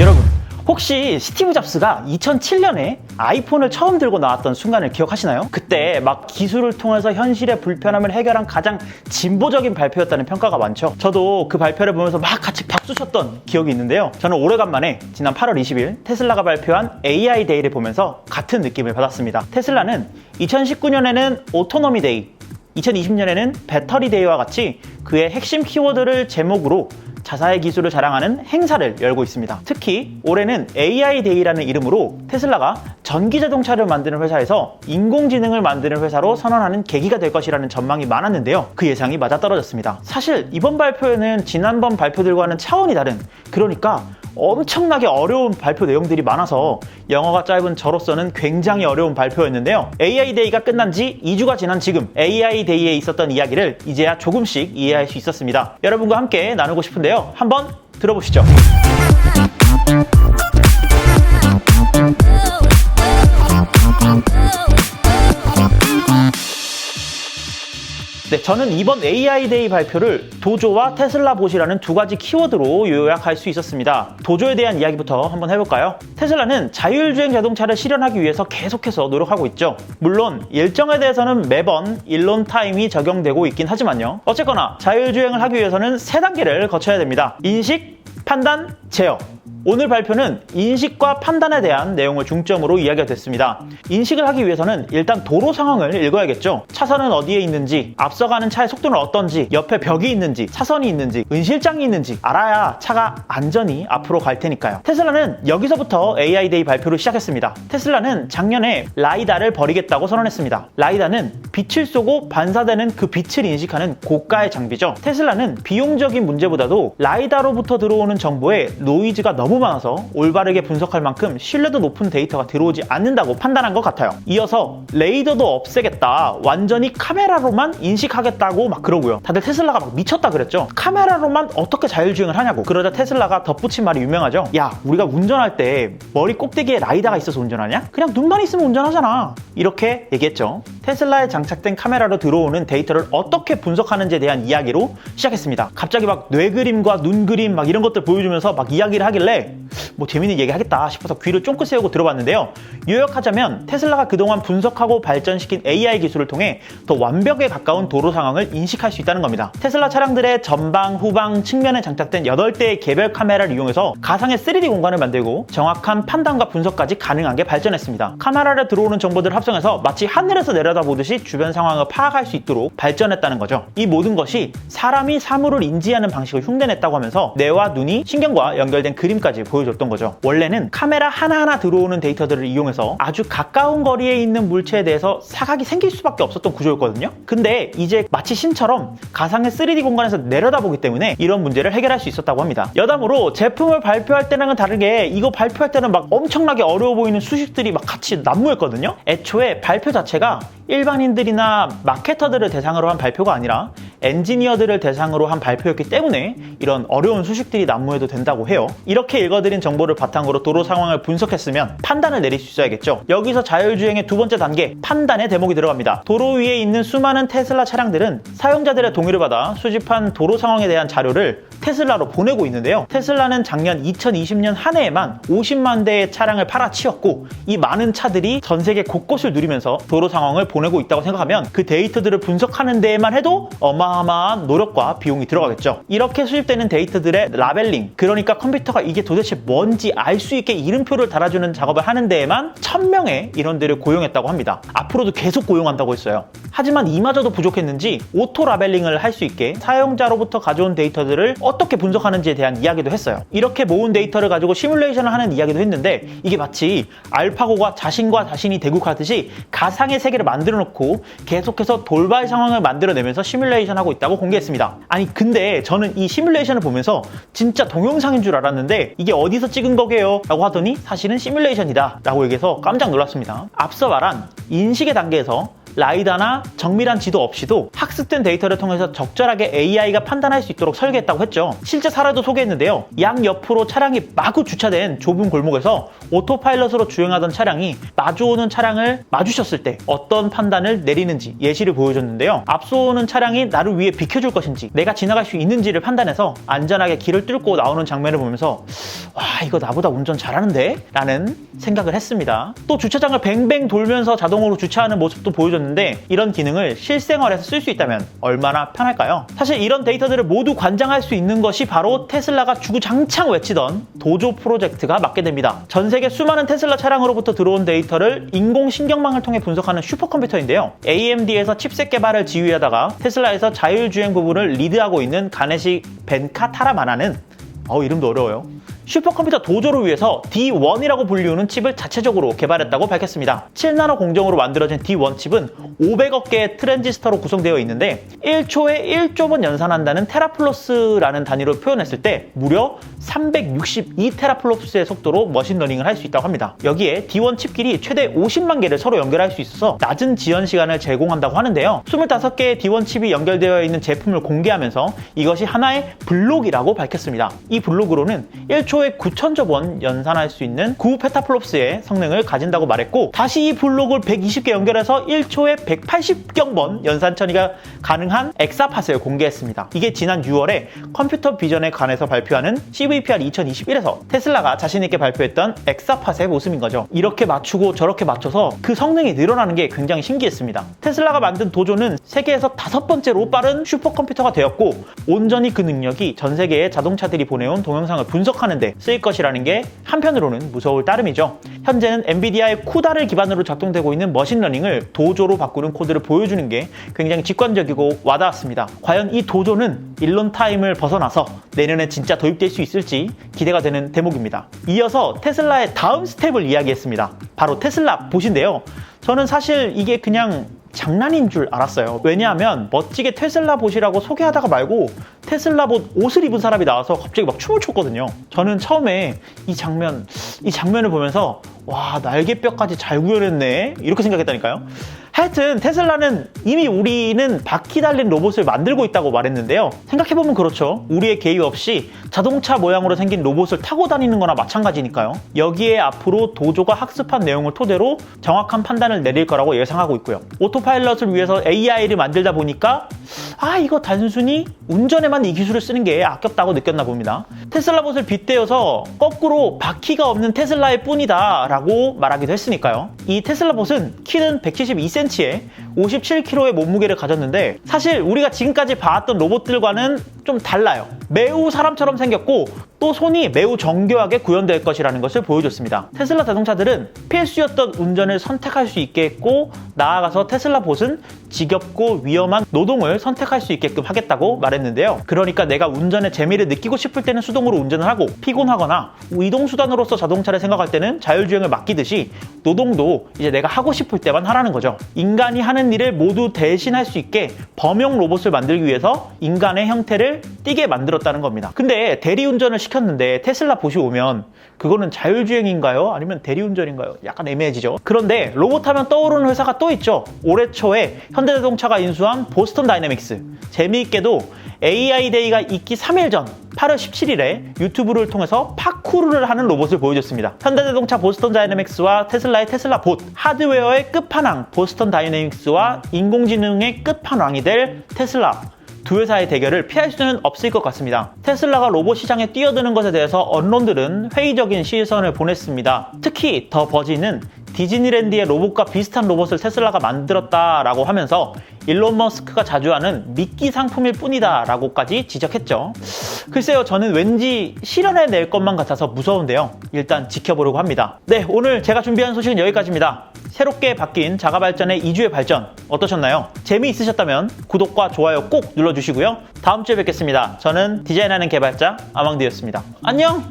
여러분, 혹시 스티브 잡스가 2007년에 아이폰을 처음 들고 나왔던 순간을 기억하시나요? 그때 막 기술을 통해서 현실의 불편함을 해결한 가장 진보적인 발표였다는 평가가 많죠. 저도 그 발표를 보면서 막 같이 박수 쳤던 기억이 있는데요. 저는 오래간만에 지난 8월 20일 테슬라가 발표한 AI 데이를 보면서 같은 느낌을 받았습니다. 테슬라는 2019년에는 오토노미 데이, 2020년에는 배터리 데이와 같이 그의 핵심 키워드를 제목으로 자사의 기술을 자랑하는 행사를 열고 있습니다. 특히 올해는 AI 데이라는 이름으로 테슬라가 전기자동차를 만드는 회사에서 인공지능을 만드는 회사로 선언하는 계기가 될 것이라는 전망이 많았는데요. 그 예상이 맞아떨어졌습니다. 사실 이번 발표에는 지난번 발표들과는 차원이 다른, 그러니까 엄청나게 어려운 발표 내용들이 많아서 영어가 짧은 저로서는 굉장히 어려운 발표였는데요. AI 데이가 끝난 지 2주가 지난 지금 AI 데이에 있었던 이야기를 이제야 조금씩 이해할 수 있었습니다. 여러분과 함께 나누고 싶은데요. 한번 들어보시죠. 네, 저는 이번 AI 데이 발표를 도조와 테슬라 봇이라는 두 가지 키워드로 요약할 수 있었습니다. 도조에 대한 이야기부터 한번 해볼까요? 테슬라는 자율주행 자동차를 실현하기 위해서 계속해서 노력하고 있죠. 물론 일정에 대해서는 매번 일론 타임이 적용되고 있긴 하지만요. 어쨌거나 자율주행을 하기 위해서는 세 단계를 거쳐야 됩니다. 인식, 판단, 제어. 오늘 발표는 인식과 판단에 대한 내용을 중점으로 이야기가 됐습니다. 인식을 하기 위해서는 일단 도로 상황을 읽어야겠죠. 차선은 어디에 있는지, 앞서가는 차의 속도는 어떤지, 옆에 벽이 있는지, 차선이 있는지, 은실장이 있는지 알아야 차가 안전히 앞으로 갈 테니까요. 테슬라는 여기서부터 AI 데이 발표를 시작했습니다. 테슬라는 작년에 라이다를 버리겠다고 선언했습니다. 라이다는 빛을 쏘고 반사되는 그 빛을 인식하는 고가의 장비죠. 테슬라는 비용적인 문제보다도 라이다로부터 들어오는 정보에 노이즈가 너무 많아서 올바르게 분석할 만큼 신뢰도 높은 데이터가 들어오지 않는다고 판단한 것 같아요. 이어서 레이더도 없애겠다, 완전히 카메라로만 인식하겠다고 막 그러고요. 다들 테슬라가 막 미쳤다 그랬죠. 카메라로만 어떻게 자율주행을 하냐고. 그러자 테슬라가 덧붙인 말이 유명하죠. 야, 우리가 운전할 때 머리 꼭대기에 라이다가 있어서 운전하냐? 그냥 눈만 있으면 운전하잖아. 이렇게 얘기했죠. 테슬라에 장착된 카메라로 들어오는 데이터를 어떻게 분석하는지에 대한 이야기로 시작했습니다. 갑자기 막 뇌그림과 눈그림 막 이런 것들 보여주면서 막 이야기를 하길래 뭐 재밌는 얘기 하겠다 싶어서 귀를 쫑긋 세우고 들어봤는데요. 요약하자면 테슬라가 그동안 분석하고 발전시킨 AI 기술을 통해 더 완벽에 가까운 도로 상황을 인식할 수 있다는 겁니다. 테슬라 차량들의 전방, 후방, 측면에 장착된 8대의 개별 카메라를 이용해서 가상의 3D 공간을 만들고 정확한 판단과 분석까지 가능하게 발전했습니다. 카메라에 들어오는 정보들을 합성해서 마치 하늘에서 내려다보듯이 주변 상황을 파악할 수 있도록 발전했다는 거죠. 이 모든 것이 사람이 사물을 인지하는 방식을 흉내냈다고 하면서 뇌와 눈이 신경과 연결된 그림까지 보여줬던 거죠. 원래는 카메라 하나하나 들어오는 데이터들을 이용해서 아주 가까운 거리에 있는 물체에 대해서 사각이 생길 수밖에 없었던 구조였거든요. 근데 이제 마치 신처럼 가상의 3D 공간에서 내려다보기 때문에 이런 문제를 해결할 수 있었다고 합니다. 여담으로 제품을 발표할 때랑은 다르게 이거 발표할 때는 막 엄청나게 어려워 보이는 수식들이 막 같이 난무했거든요. 애초에 발표 자체가 일반인들이나 마케터들을 대상으로 한 발표가 아니라 엔지니어들을 대상으로 한 발표였기 때문에 이런 어려운 수식들이 난무해도 된다고 해요. 이렇게 읽어드린 정보를 바탕으로 도로 상황을 분석했으면 판단을 내릴 수 있어야겠죠. 여기서 자율주행의 두 번째 단계, 판단의 대목이 들어갑니다. 도로 위에 있는 수많은 테슬라 차량들은 사용자들의 동의를 받아 수집한 도로 상황에 대한 자료를 테슬라로 보내고 있는데요. 테슬라는 작년 2020년 한 해에만 50만 대의 차량을 팔아치웠고 이 많은 차들이 전 세계 곳곳을 누리면서 도로 상황을 보내고 있다고 생각하면 그 데이터들을 분석하는 데에만 해도 어마어마한 노력과 비용이 들어가겠죠. 이렇게 수집되는 데이터들의 라벨링, 그러니까 컴퓨터가 이게 도대체 뭔지 알 수 있게 이름표를 달아주는 작업을 하는 데에만 1000명의 인원들을 고용했다고 합니다. 앞으로도 계속 고용한다고 했어요. 하지만 이마저도 부족했는지 오토 라벨링을 할 수 있게 사용자로부터 가져온 데이터들을 어떻게 분석하는지에 대한 이야기도 했어요. 이렇게 모은 데이터를 가지고 시뮬레이션을 하는 이야기도 했는데 이게 마치 알파고가 자신과 자신이 대국하듯이 가상의 세계를 만들어 놓고 계속해서 돌발 상황을 만들어내면서 시뮬레이션 하고 있다고 공개했습니다. 아니 근데 저는 이 시뮬레이션을 보면서 진짜 동영상인 줄 알았는데 이게 어디서 찍은 거게요? 라고 하더니 사실은 시뮬레이션이다 라고 얘기해서 깜짝 놀랐습니다. 앞서 말한 인식의 단계에서 라이다나 정밀한 지도 없이도 학습된 데이터를 통해서 적절하게 AI가 판단할 수 있도록 설계했다고 했죠. 실제 사례도 소개했는데요. 양 옆으로 차량이 마구 주차된 좁은 골목에서 오토파일럿으로 주행하던 차량이 마주오는 차량을 마주쳤을 때 어떤 판단을 내리는지 예시를 보여줬는데요. 앞서오는 차량이 나를 위해 비켜줄 것인지 내가 지나갈 수 있는지를 판단해서 안전하게 길을 뚫고 나오는 장면을 보면서 와, 이거 나보다 운전 잘하는데? 라는 생각을 했습니다. 또 주차장을 뱅뱅 돌면서 자동으로 주차하는 모습도 보여줬는데 이런 기능을 실생활에서 쓸 수 있다면 얼마나 편할까요? 사실 이런 데이터들을 모두 관장할 수 있는 것이 바로 테슬라가 주구장창 외치던 도조 프로젝트가 맞게 됩니다. 전 세계 수많은 테슬라 차량으로부터 들어온 데이터를 인공신경망을 통해 분석하는 슈퍼컴퓨터인데요. AMD에서 칩셋 개발을 지휘하다가 테슬라에서 자율주행 부분을 리드하고 있는 가네시 벤카타라마나는 이름도 어려워요. 슈퍼컴퓨터 도조를 위해서 D1이라고 불리우는 칩을 자체적으로 개발했다고 밝혔습니다. 7나노 공정으로 만들어진 D1 칩은 500억 개의 트랜지스터로 구성되어 있는데 1초에 1조번 연산한다는 테라플로스라는 단위로 표현했을 때 무려 362테라플롭스의 속도로 머신러닝을 할 수 있다고 합니다. 여기에 D1 칩끼리 최대 50만 개를 서로 연결할 수 있어서 낮은 지연 시간을 제공한다고 하는데요. 25개의 D1 칩이 연결되어 있는 제품을 공개하면서 이것이 하나의 블록이라고 밝혔습니다. 이 블록으로는 1초에 9,000조 번 연산할 수 있는 9페타플롭스의 성능을 가진다고 말했고 다시 이 블록을 120개 연결해서 1초에 180경번 연산 처리가 가능한 엑사팟을 공개했습니다. 이게 지난 6월에 컴퓨터 비전에 관해서 발표하는 CVPR 2021에서 테슬라가 자신있게 발표했던 엑사팟의 모습인 거죠. 이렇게 맞추고 저렇게 맞춰서 그 성능이 늘어나는 게 굉장히 신기했습니다. 테슬라가 만든 도조는 세계에서 5번째로 빠른 슈퍼컴퓨터가 되었고 온전히 그 능력이 전 세계의 자동차들이 보내온 동영상을 분석하는 데 쓰일 것이라는 게 한편으로는 무서울 따름이죠. 현재는 엔비디아의 쿠다를 기반으로 작동되고 있는 머신러닝을 도조로 바꾸는 코드를 보여주는 게 굉장히 직관적이고 와닿았습니다. 과연 이 도조는 일론 타임을 벗어나서 내년에 진짜 도입될 수 있을지 기대가 되는 대목입니다. 이어서 테슬라의 다음 스텝을 이야기했습니다. 바로 테슬라 봇인데요. 저는 사실 이게 그냥 장난인 줄 알았어요. 왜냐하면 멋지게 테슬라 봇이라고 소개하다가 말고 테슬라 봇 옷을 입은 사람이 나와서 갑자기 막 춤을 췄거든요. 저는 처음에 이 장면을 보면서 와, 날개뼈까지 잘 구현했네 이렇게 생각했다니까요. 하여튼 테슬라는 이미 우리는 바퀴 달린 로봇을 만들고 있다고 말했는데요. 생각해보면 그렇죠. 우리의 개입 없이 자동차 모양으로 생긴 로봇을 타고 다니는 거나 마찬가지니까요. 여기에 앞으로 도조가 학습한 내용을 토대로 정확한 판단을 내릴 거라고 예상하고 있고요. 오토파일럿을 위해서 AI를 만들다 보니까 이거 단순히 운전에만 이 기술을 쓰는 게 아깝다고 느꼈나 봅니다. 테슬라 봇을 빗대어서 거꾸로 바퀴가 없는 테슬라의 뿐이다 라고 말하기도 했으니까요. 이 테슬라 봇은 키는 172cm에 57kg의 몸무게를 가졌는데 사실 우리가 지금까지 봐왔던 로봇들과는 좀 달라요. 매우 사람처럼 생겼고 또 손이 매우 정교하게 구현될 것이라는 것을 보여줬습니다. 테슬라 자동차들은 필수였던 운전을 선택할 수 있게 했고 나아가서 테슬라 봇은 지겹고 위험한 노동을 선택할 수 있게끔 하겠다고 말했는데요. 그러니까 내가 운전의 재미를 느끼고 싶을 때는 수동으로 운전을 하고 피곤하거나 이동수단으로서 자동차를 생각할 때는 자율주행을 맡기듯이 노동도 이제 내가 하고 싶을 때만 하라는 거죠. 인간이 하는 일을 모두 대신할 수 있게 범용 로봇을 만들기 위해서 인간의 형태를 띠게 만들었다는 겁니다. 근데 대리운전을 시켰는데 테슬라 봇이 오면 그거는 자율주행인가요? 아니면 대리운전인가요? 약간 애매해지죠. 그런데 로봇 하면 떠오르는 회사가 또 있죠. 올해 초에 현대자동차가 인수한 보스턴 다이내믹스. 재미있게도 AI 데이가 있기 3일 전 8월 17일에 유튜브를 통해서 파쿠르를 하는 로봇을 보여줬습니다. 현대자동차 보스턴 다이내믹스와 테슬라의 테슬라 봇, 하드웨어의 끝판왕 보스턴 다이내믹스와 인공지능의 끝판왕이 될 테슬라. 두 회사의 대결을 피할 수는 없을 것 같습니다. 테슬라가 로봇 시장에 뛰어드는 것에 대해서 언론들은 회의적인 시선을 보냈습니다. 특히 더 버진은 디즈니랜드의 로봇과 비슷한 로봇을 테슬라가 만들었다라고 하면서 일론 머스크가 자주 하는 미끼 상품일 뿐이다 라고까지 지적했죠. 글쎄요, 저는 왠지 실현해낼 것만 같아서 무서운데요. 일단 지켜보려고 합니다. 네, 오늘 제가 준비한 소식은 여기까지입니다. 새롭게 바뀐 자가발전의 2주의 발전 어떠셨나요? 재미있으셨다면 구독과 좋아요 꼭 눌러주시고요. 다음 주에 뵙겠습니다. 저는 디자인하는 개발자 아망드였습니다. 안녕!